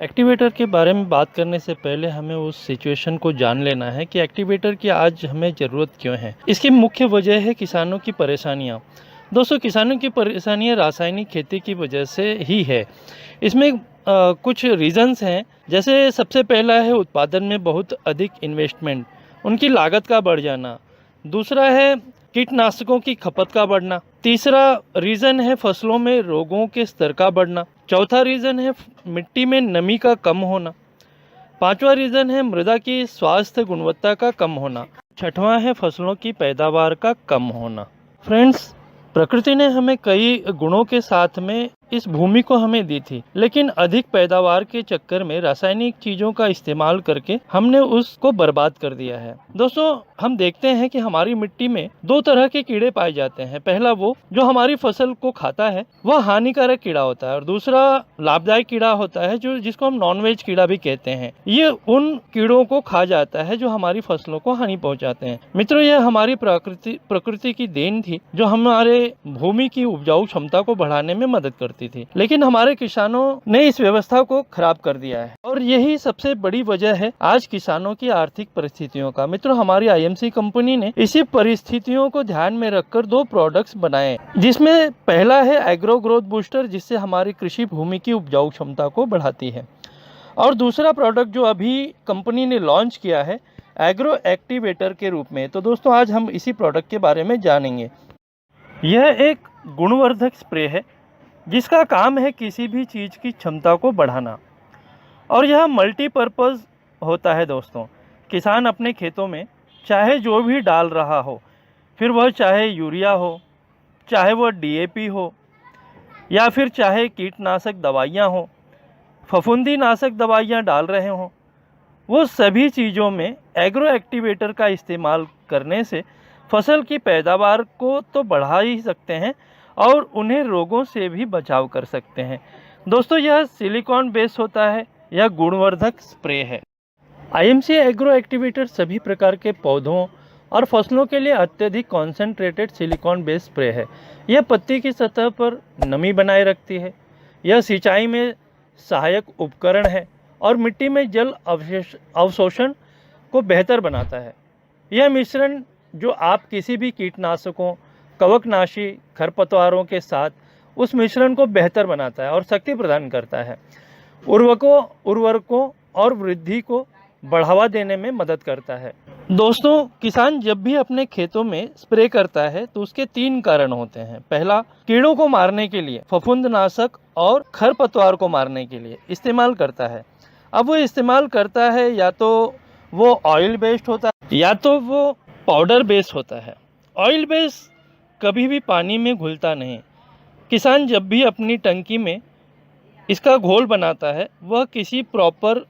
Activator के बारे में बात करने से पहले हमें उस सिचुएशन को जान लेना है कि एक्टिवेटर की आज हमें ज़रूरत क्यों है। इसकी मुख्य वजह है किसानों की परेशानियाँ। दोस्तों, किसानों की परेशानियाँ रासायनिक खेती की वजह से ही है। इसमें कुछ रीज़न्स हैं। जैसे सबसे पहला है उत्पादन में बहुत अधिक इन्वेस्टमेंट, उनकी लागत का बढ़ जाना। दूसरा है कीटनाशकों की खपत का बढ़ना। तीसरा रीज़न है फसलों में रोगों के स्तर का बढ़ना। चौथा रीज़न है मिट्टी में नमी का कम होना। पांचवा रीज़न है मृदा की स्वास्थ्य गुणवत्ता का कम होना। छठवां है फसलों की पैदावार का कम होना। फ्रेंड्स, प्रकृति ने हमें कई गुणों के साथ में इस भूमि को हमें दी थी, लेकिन अधिक पैदावार के चक्कर में रासायनिक चीज़ों का इस्तेमाल करके हमने उसको बर्बाद कर दिया है। दोस्तों, हम देखते हैं कि हमारी मिट्टी में दो तरह के कीड़े पाए जाते हैं। पहला वो जो हमारी फसल को खाता है, वह हानिकारक कीड़ा होता है, और दूसरा लाभदायक कीड़ा होता है जो जिसको हम नॉनवेज कीड़ा भी कहते हैं। ये उन कीड़ों को खा जाता है जो हमारी फसलों को हानि पहुंचाते हैं। मित्रों, यह हमारी प्रकृति की देन थी जो हमारे भूमि की उपजाऊ क्षमता को बढ़ाने में मदद करती थी, लेकिन हमारे किसानों ने इस व्यवस्था को खराब कर दिया है, और यही सबसे बड़ी वजह है आज किसानों की आर्थिक परिस्थितियों का। मित्रों, हमारी आईएमसी कंपनी ने इसी परिस्थितियों को ध्यान में रखकर दो प्रोडक्ट्स बनाए, जिसमें पहला है एग्रो ग्रोथ बूस्टर, जिससे हमारी कृषि भूमि की उपजाऊ क्षमता को बढ़ाती है, और दूसरा प्रोडक्ट जो अभी कंपनी ने लॉन्च किया है एग्रो एक्टिवेटर के रूप में। तो दोस्तों, आज हम इसी प्रोडक्ट के बारे में जानेंगे। यह एक गुणवर्धक स्प्रे है जिसका काम है किसी भी चीज़ की क्षमता को बढ़ाना, और यह मल्टीपर्पज़ होता है। दोस्तों, किसान अपने खेतों में चाहे जो भी डाल रहा हो, फिर वह चाहे यूरिया हो, चाहे वह डीएपी हो, या फिर चाहे कीटनाशक दवाइयाँ हो, फफूंदीनाशक दवाइयाँ डाल रहे हों, वो सभी चीज़ों में एग्रो एक्टिवेटर का इस्तेमाल करने से फसल की पैदावार को तो बढ़ा ही सकते हैं और उन्हें रोगों से भी बचाव कर सकते हैं। दोस्तों, यह सिलिकॉन बेस होता है, यह गुणवर्धक स्प्रे है। आईएमसी एग्रो एक्टिवेटर सभी प्रकार के पौधों और फसलों के लिए अत्यधिक कॉन्सेंट्रेटेड सिलिकॉन बेस स्प्रे है। यह पत्ती की सतह पर नमी बनाए रखती है, यह सिंचाई में सहायक उपकरण है और मिट्टी में जल अवशोषण को बेहतर बनाता है। यह मिश्रण जो आप किसी भी कीटनाशकों, कवकनाशी, खरपतवारों के साथ उस मिश्रण को बेहतर बनाता है और शक्ति प्रदान करता है। उर्वरकों और वृद्धि को बढ़ावा देने में मदद करता है। दोस्तों, किसान जब भी अपने खेतों में स्प्रे करता है तो उसके तीन कारण होते हैं। पहला, कीड़ों को मारने के लिए, फफूंदनाशक और खरपतवार को मारने के लिए इस्तेमाल करता है। अब वो इस्तेमाल करता है या तो वो ऑयल बेस्ड होता है या तो वो पाउडर बेस्ड होता है। ऑयल बेस्ड कभी भी पानी में घुलता नहीं। किसान जब भी अपनी टंकी में इसका घोल बनाता है वह किसी प्रॉपर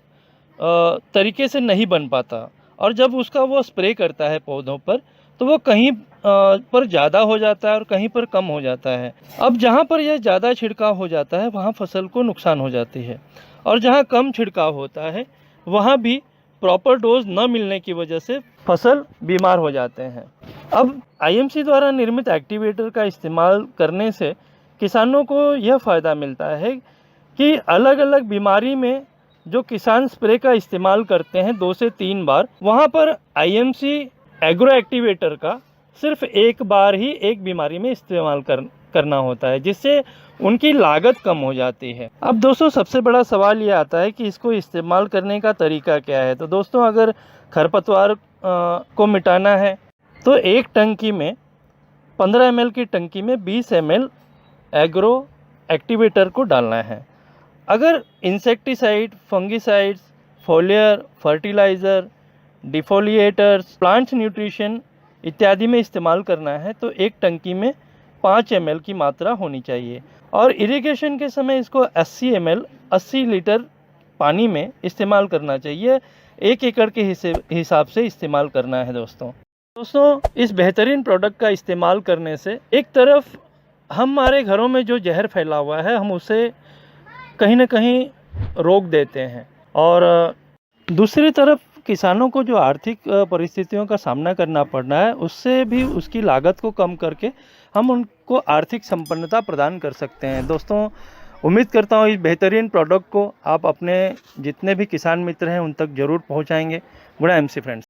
तरीके से नहीं बन पाता, और जब उसका वो स्प्रे करता है पौधों पर तो वो कहीं पर ज़्यादा हो जाता है और कहीं पर कम हो जाता है। अब जहाँ पर यह ज़्यादा छिड़काव हो जाता है वहाँ फसल को नुकसान हो जाती है, और जहाँ कम छिड़काव होता है वहाँ भी प्रॉपर डोज न मिलने की वजह से फसल बीमार हो जाते हैं। अब आईएमसी द्वारा निर्मित एक्टिवेटर का इस्तेमाल करने से किसानों को यह फ़ायदा मिलता है कि अलग अलग बीमारी में जो किसान स्प्रे का इस्तेमाल करते हैं 2 से 3 बार, वहाँ पर आईएमसी एग्रो एक्टिवेटर का सिर्फ एक बार ही एक बीमारी में इस्तेमाल करना होता है, जिससे उनकी लागत कम हो जाती है। अब दोस्तों, सबसे बड़ा सवाल ये आता है कि इसको इस्तेमाल करने का तरीका क्या है। तो दोस्तों, अगर खरपतवार को मिटाना है तो एक टंकी में 15 ml की टंकी में 20 ml एग्रो एक्टिवेटर को डालना है। अगर insecticide, fungicides, foliar, fertiliser, defoliators, plant nutrition इत्यादि में इस्तेमाल करना है तो एक टंकी में 5 ml की मात्रा होनी चाहिए, और इरिगेशन के समय इसको 80 ml 80 लीटर पानी में इस्तेमाल करना चाहिए। 1 एकड़ के हिसाब से इस्तेमाल करना है। दोस्तों, इस बेहतरीन प्रोडक्ट का इस्तेमाल करने से एक तरफ हमारे घरों में जो जहर फैला हुआ है हम उसे कहीं ना कहीं रोक देते हैं, और दूसरी तरफ किसानों को जो आर्थिक परिस्थितियों का सामना करना पड़ रहा है उससे भी उसकी लागत को कम करके हम उनको आर्थिक संपन्नता प्रदान कर सकते हैं। दोस्तों, उम्मीद करता हूँ इस बेहतरीन प्रोडक्ट को आप अपने जितने भी किसान मित्र हैं उन तक ज़रूर पहुँचाएँगे। Good MC friends.